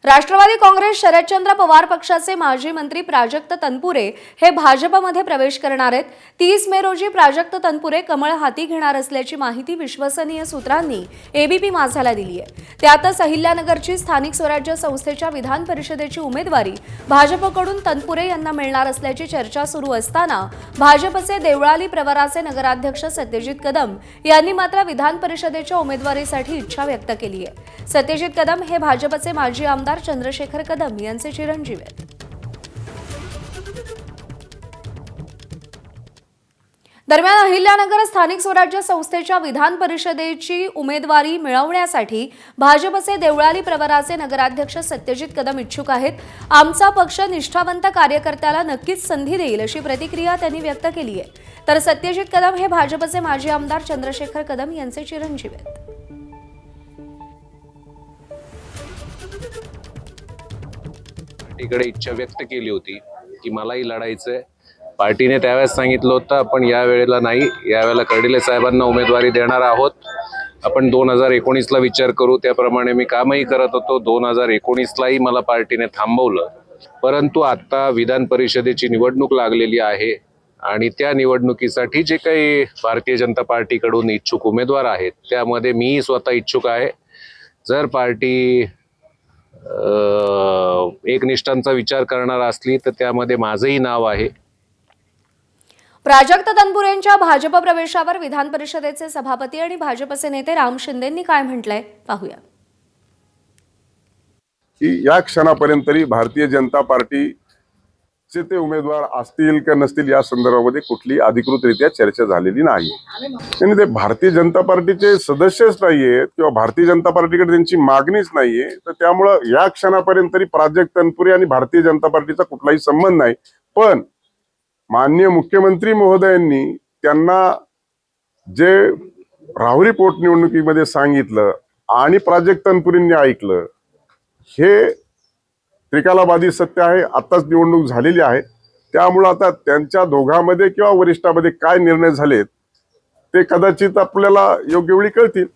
राष्ट्रवादी काँग्रेस शरदचंद्र पवार पक्षाचे माजी मंत्री प्राजक्त तनपुरे हे भाजपमध्ये प्रवेश करणार आहेत। 30 मे रोजी प्राजक्त तनपुरे कमळ हाती घेणार असल्याची माहिती विश्वसनीय सूत्रांनी एबीपी माझाला दिली आहे। त्यातच अहिल्यानगरची स्थानिक स्वराज्य संस्थेच्या विधान परिषदेची उमेदवारी भाजपकडून तनपुरे यांना मिळणार असल्याची चर्चा सुरू असताना भाजपचे देवळाली प्रवराचे नगराध्यक्ष सत्यजित कदम यांनी मात्र विधान परिषदेच्या उमेदवारीसाठी इच्छा व्यक्त केली आहे। सत्यजित कदम हे भाजपचे माजी आमदार चंद्रशेखर कदम यांचे चिरंजीव आहेत। दरम्यान अहिल्यानगर स्थानिक स्वराज्य संस्थेच्या विधान परिषदेची उमेदवारी मिळवण्यासाठी भाजपचे देवळाली प्रवराचे नगराध्यक्ष सत्यजित कदम इच्छुक आहेत। आमचा पक्ष निष्ठावंत कार्यकर्त्याला नक्कीच संधी देईल अशी प्रतिक्रिया त्यांनी व्यक्त केली आहे। तर सत्यजित कदम हे भाजपचे माजी आमदार चंद्रशेखर कदम यांचे चिरंजीव आहेत। पार्टीकडे इच्छा व्यक्त केली होती की मलाही लढायचंय। पार्टीने त्यावेळेस सांगितलं होतं आपण या वेळेला नाही, यावेळेला कर्डिले साहेबांना उमेदवारी देणार आहोत। आपण 2019ला विचार करू, त्याप्रमाणे मी कामही करत होतो। 2019लाही मला पार्टीने थांबवलं, परंतु आता विधान परिषदेची निवडणूक लागलेली आहे आणि त्या निवडणुकीसाठी जे काही भारतीय जनता पार्टीकडून इच्छुक उमेदवार आहेत त्यामध्ये मी स्वतः इच्छुक आहे। जर पार्टी एकनिष्ठांचा विचार करणार असली तर त्यामध्ये माझंही नाव आहे। प्राजक्त तनपुरेंच्या भाजप प्रवेशावर विधान परिषदेचे सभापती आणि भाजपचे नेते राम शिंदेंनी काय म्हटलंय पाहूया। की या क्षणापर्यंत भारतीय जनता पार्टीचे ते उमेदवार असतील का नसतील या संदर्भामध्ये कुठली अधिकृतरित्या चर्चा झालेली नाही। आणि ते भारतीय जनता पार्टीचे सदस्यच नाहीयेत किंवा भारतीय जनता पार्टीकडे त्यांची मागणीच नाहीये, तर त्यामुळं या क्षणापर्यंत प्राजक्त तनपुरे आणि भारतीय जनता पार्टीचा कुठलाही संबंध नाही। पण माननीय मुख्यमंत्री महोदयांनी त्यांना जे राहुरी पोटनिवडणुकीमध्ये सांगितलं आणि प्राजक्त तनपुरेंनी ऐकलं, हे त्रिकालाबाधी सत्य आहे। आताच निवडणूक झालेली आहे, त्यामुळे आता त्यांच्या दोघांमध्ये किंवा वरिष्ठांमध्ये काय निर्णय झालेत ते कदाचित आपल्याला योग्य वेळी कळतील।